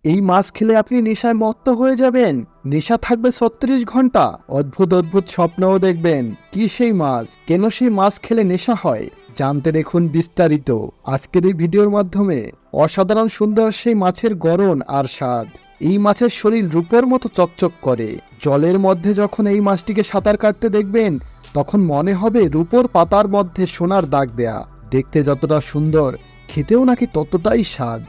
এই মাছ খেলে আপনি নেশায় মত্ত হয়ে যাবেন। নেশা থাকবে 36 ঘন্টা। অদ্ভুত অদ্ভুত স্বপ্নও দেখবেন। কি সেই মাছ, কেন সেই মাছ খেলে নেশা হয়, জানতে দেখুন বিস্তারিত আজকের এই ভিডিওর মাধ্যমে। অসাধারণ সুন্দর সেই মাছের গড়ন আর স্বাদ। এই মাছের শরীর রূপোর মতো চকচক করে। জলের মধ্যে যখন এই মাছটিকে সাঁতার কাটতে দেখবেন, তখন মনে হবে রূপোর পাতার মধ্যে সোনার দাগ দেয়া। দেখতে যতটা সুন্দর, খেতেও নাকি ততটাই স্বাদ।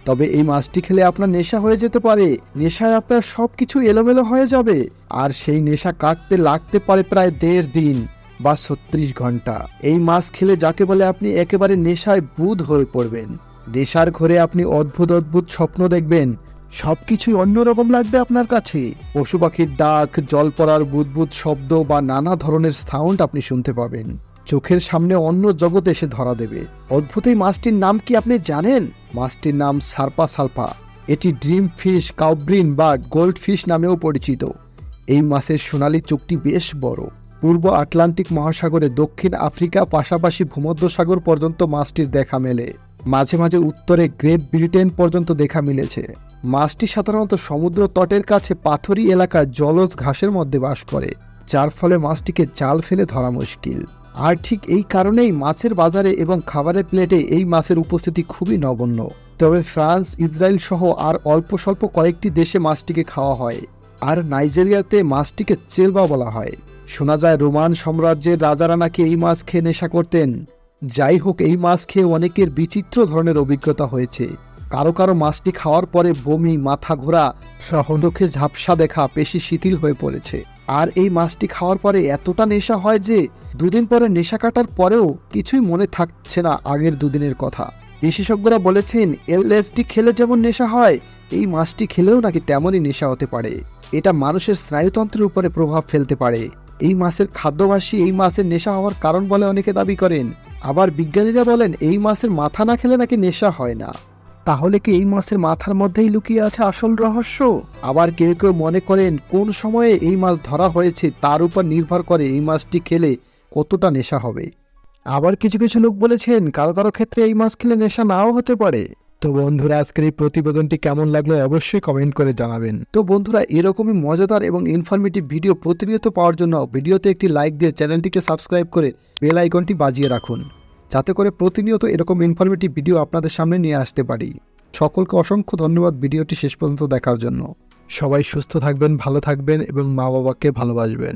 তবে এই মাছটি খেলে আপনার নেশা হয়ে যেতে পারে। নেশায় আপনার সবকিছু এলোমেলো হয়ে যাবে। আর সেই নেশা কাটতে লাগতে পারে প্রায় 1.5 দিন বা 36 ঘন্টা। এই মাছ খেলে যাকে বলে আপনি একেবারে নেশায় বুঁদ হয়ে পড়বেন। নেশার ঘরে আপনি অদ্ভুত অদ্ভুত স্বপ্ন দেখবেন। সবকিছুই অন্যরকম লাগবে আপনার কাছে। পশু পাখির ডাক, জল পড়ার বুদবুদ শব্দ বা নানা ধরনের সাউন্ড আপনি শুনতে পাবেন। চোখের সামনে অন্য জগৎ এসে ধরা দেবে। অদ্ভুত এই মাছটির নাম কি আপনি জানেন? মাছটির নাম সার্পা সালপা। এটি ড্রিম ফিশ, কাউব্রিন বা গোল্ড ফিশ নামেও পরিচিত। এই মাছের সোনালী চোখটি বেশ বড়। পূর্ব আটলান্টিক মহাসাগরে দক্ষিণ আফ্রিকা পাশাপাশি ভূমধ্যসাগর পর্যন্ত মাছটির দেখা মেলে। মাঝে মাঝে উত্তরে গ্রেট ব্রিটেন পর্যন্ত দেখা মিলেছে। মাছটি সাধারণত সমুদ্র তটের কাছে পাথুরি এলাকায় জলজ ঘাসের মধ্যে বাস করে, যার ফলে মাছটিকে জাল ফেলে ধরা মুশকিল। আর ঠিক এই কারণেই মাছের বাজারে এবং খাবারের প্লেটে এই মাছের উপস্থিতি খুবই নগণ্য। তবে ফ্রান্স, ইসরায়েল সহ আর অল্প স্বল্প কয়েকটি দেশে মাছটিকে খাওয়া হয়। আর নাইজেরিয়াতে মাছটিকে চেলবা বলা হয়। শোনা যায় রোমান সাম্রাজ্যের রাজারা নাকি এই মাছ খেয়ে নেশা করতেন। যাই হোক, এই মাছ খেয়ে অনেকের বিচিত্র ধরনের অভিজ্ঞতা হয়েছে। কারো কারো মাছটি খাওয়ার পরে বমি, মাথা ঘোরা সহ চোখে ঝাপসা দেখা, পেশি শিথিল হয়ে পড়েছে। আর এই মাছটি খাওয়ার পরে এতটা নেশা হয় যে 2 দিন পরে নেশা কাটার পরেও কিছুই মনে থাকছে না আগের 2 দিনের কথা। বিশেষজ্ঞরা বলেছেন এলএসডি খেলে যেমন নেশা হয়, এই মাছটি খেলেও নাকি তেমনই নেশা হতে পারে। এটা মানুষের স্নায়ুতন্ত্রের উপরে প্রভাব ফেলতে পারে। এই মাছের খাদ্যভাসী এই মাছের নেশা হওয়ার কারণ বলে অনেকে দাবি করেন। আবার বিজ্ঞানীরা বলেন এই মাছের মাথা না খেলে নাকি নেশা হয় না। তাহলে কি এই মাছের মাথার মধ্যেই লুকিয়ে আছে আসল রহস্য? আবার কেউ কেউ মনে করেন কোন সময়ে এই মাছ ধরা হয়েছে তার উপর নির্ভর করে এই মাছটি খেলে কতটা নেশা হবে। আবার কিছু কিছু লোক বলেছেন কারো কারো ক্ষেত্রে এই মাছ খেলে নেশা নাও হতে পারে। তো বন্ধুরা, আজকের এই প্রতিবেদনটি কেমন লাগলো অবশ্যই কমেন্ট করে জানাবেন। তো বন্ধুরা, এরকমই মজাদার এবং ইনফরমেটিভ ভিডিও প্রতিনিয়ত পাওয়ার জন্য ভিডিওতে একটি লাইক দিয়ে চ্যানেলটিকে সাবস্ক্রাইব করে বেল আইকনটি বাজিয়ে রাখুন, যাতে করে প্রতিনিয়ত এরকম ইনফরমেটিভ ভিডিও আপনাদের সামনে নিয়ে আসতে পারি। সকলকে অসংখ্য ধন্যবাদ ভিডিওটি শেষ পর্যন্ত দেখার জন্য। সবাই সুস্থ থাকবেন, ভালো থাকবেন এবং মা বাবাকে ভালোবাসবেন।